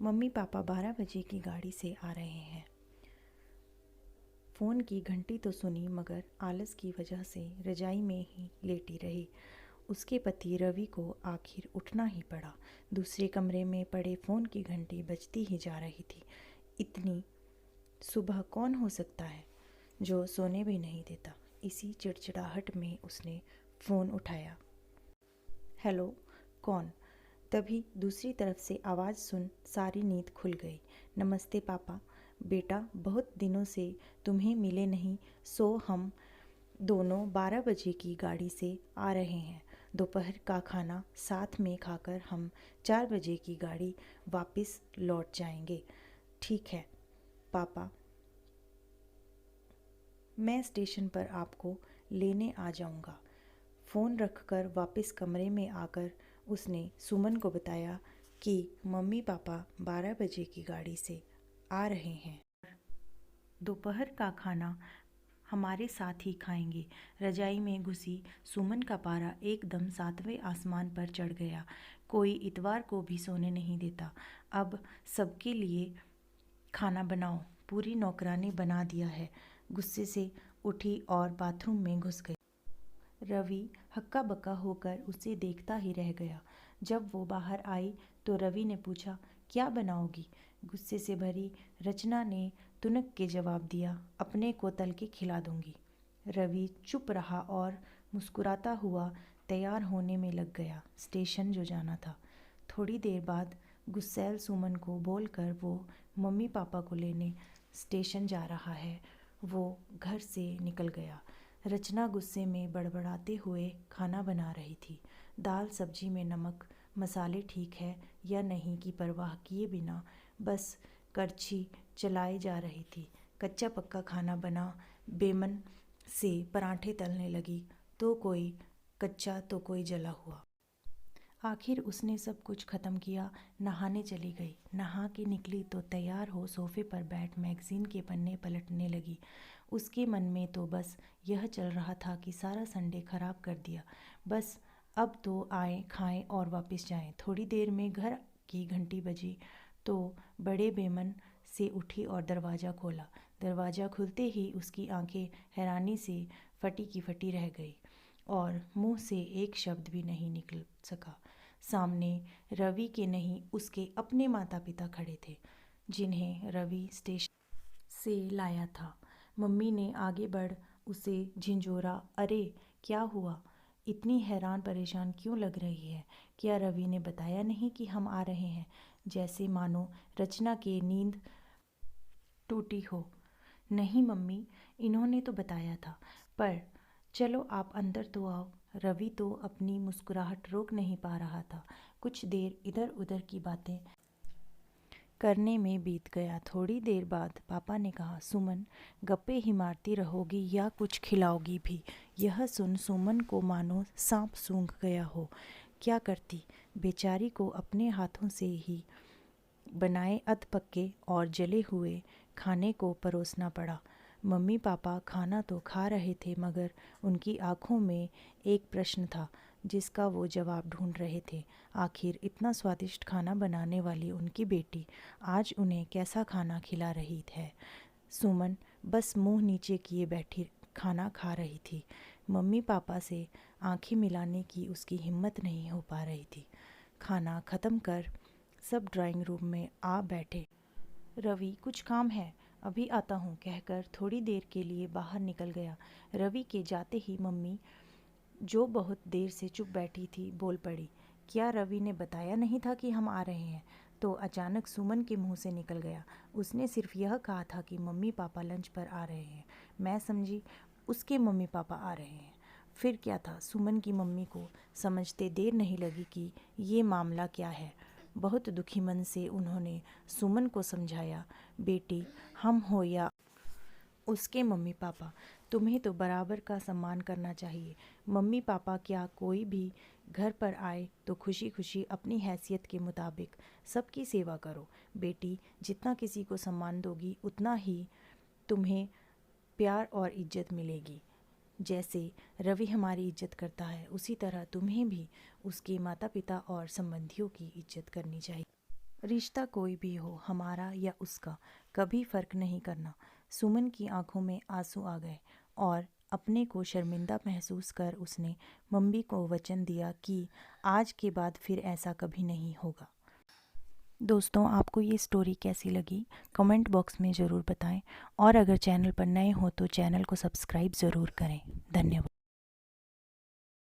Mummy papa 12 बजे की गाड़ी से आ रहे हैं। फ़ोन की घंटी तो सुनी मगर आलस की वजह से रजाई में ही लेटी रही। उसके पति रवि को आखिर उठना ही पड़ा। दूसरे कमरे में पड़े फ़ोन की घंटी बजती ही जा रही थी। इतनी सुबह कौन हो सकता है जो सोने भी नहीं देता। इसी चिड़चिड़ाहट में उसने फ़ोन उठाया। हेलो, कौन? तभी दूसरी तरफ से आवाज़ सुन सारी नींद खुल गई। नमस्ते पापा। बेटा, बहुत दिनों से तुम्हें मिले नहीं, सो हम दोनों 12 बजे की गाड़ी से आ रहे हैं। दोपहर का खाना साथ में खाकर हम 4 बजे की गाड़ी वापस लौट जाएंगे। ठीक है पापा, मैं स्टेशन पर आपको लेने आ जाऊंगा। फ़ोन रखकर वापस कमरे में आकर उसने सुमन को बताया कि मम्मी पापा 12 बजे की गाड़ी से आ रहे हैं। दोपहर का खाना हमारे साथ ही खाएंगे। रजाई में घुसी सुमन का पारा एकदम 7वें आसमान पर चढ़ गया। कोई इतवार को भी सोने नहीं देता। अब सबके लिए खाना बनाओ, पूरी नौकरानी बना दिया है। गुस्से से उठी और बाथरूम में घुस गई। रवि हक्का बक्का होकर उसे देखता ही रह गया। जब वो बाहर आई तो रवि ने पूछा, क्या बनाओगी? गुस्से से भरी रचना ने तुनक के जवाब दिया, अपने को तल के खिला दूंगी। रवि चुप रहा और मुस्कुराता हुआ तैयार होने में लग गया, स्टेशन जो जाना था। थोड़ी देर बाद गुस्सैल सुमन को बोलकर वो मम्मी पापा को लेने स्टेशन जा रहा है, वो घर से निकल गया। रचना गुस्से में बड़बड़ाते हुए खाना बना रही थी। दाल सब्जी में नमक मसाले ठीक है या नहीं की परवाह किए बिना बस करछी चलाए जा रही थी। कच्चा पक्का खाना बना बेमन से पराठे तलने लगी, तो कोई कच्चा तो कोई जला हुआ। आखिर उसने सब कुछ ख़त्म किया, नहाने चली गई। नहा के निकली तो तैयार हो सोफ़े पर बैठ मैगज़ीन के पन्ने पलटने लगी। उसके मन में तो बस यह चल रहा था कि सारा संडे ख़राब कर दिया। बस अब तो आएँ, खाएँ और वापस जाएँ। थोड़ी देर में घर की घंटी बजी तो बड़े बेमन से उठी और दरवाज़ा खोला। दरवाज़ा खुलते ही उसकी आंखें हैरानी से फटी की फटी रह गई और मुंह से एक शब्द भी नहीं निकल सका। सामने रवि के नहीं, उसके अपने माता पिता खड़े थे, जिन्हें रवि स्टेशन से लाया था। मम्मी ने आगे बढ़ उसे झिंझोरा, अरे क्या हुआ? इतनी हैरान परेशान क्यों लग रही है? क्या रवि ने बताया नहीं कि हम आ रहे हैं? जैसे मानो रचना की नींद टूटी हो। नहीं मम्मी, इन्होंने तो बताया था, पर चलो आप अंदर तो आओ। रवि तो अपनी मुस्कुराहट रोक नहीं पा रहा था। कुछ देर इधर उधर की बातें करने में बीत गया। थोड़ी देर बाद पापा ने कहा, सुमन, गप्पे ही मारती रहोगी या कुछ खिलाओगी भी? यह सुन सुमन को मानो सांप सूंघ गया हो। क्या करती? बेचारी को अपने हाथों से ही बनाए अधपक्के और जले हुए खाने को परोसना पड़ा। मम्मी पापा खाना तो खा रहे थे मगर उनकी आंखों में एक प्रश्न था जिसका वो जवाब ढूंढ रहे थे। आखिर इतना स्वादिष्ट खाना बनाने वाली उनकी बेटी आज उन्हें कैसा खाना खिला रही है? सुमन बस मुंह नीचे किए बैठी खाना खा रही थी। मम्मी पापा से आंखें मिलाने की उसकी हिम्मत नहीं हो पा रही थी। खाना ख़त्म कर सब ड्राइंग रूम में आ बैठे। रवि, कुछ काम है, अभी आता हूँ कहकर थोड़ी देर के लिए बाहर निकल गया। रवि के जाते ही मम्मी, जो बहुत देर से चुप बैठी थी, बोल पड़ी, क्या रवि ने बताया नहीं था कि हम आ रहे हैं? तो अचानक सुमन के मुंह से निकल गया, उसने सिर्फ यह कहा था कि मम्मी पापा लंच पर आ रहे हैं। मैं समझी उसके मम्मी पापा आ रहे हैं। फिर क्या था? सुमन की मम्मी को समझते देर नहीं लगी कि ये मामला क्या है। बहुत दुखी मन से उन्होंने सुमन को समझाया, बेटी, हम हो या उसके मम्मी पापा, तुम्हें तो बराबर का सम्मान करना चाहिए। मम्मी पापा क्या कोई भी घर पर आए तो खुशी खुशी अपनी हैसियत के मुताबिक सबकी सेवा करो। बेटी, जितना किसी को सम्मान दोगी उतना ही तुम्हें प्यार और इज्जत मिलेगी। जैसे रवि हमारी इज्जत करता है उसी तरह तुम्हें भी उसके माता पिता और संबंधियों की इज्जत करनी चाहिए। रिश्ता कोई भी हो, हमारा या उसका, कभी फ़र्क नहीं करना। सुमन की आंखों में आंसू आ गए और अपने को शर्मिंदा महसूस कर उसने मम्मी को वचन दिया कि आज के बाद फिर ऐसा कभी नहीं होगा। दोस्तों, आपको ये स्टोरी कैसी लगी कमेंट बॉक्स में ज़रूर बताएं और अगर चैनल पर नए हो तो चैनल को सब्सक्राइब ज़रूर करें। धन्यवाद।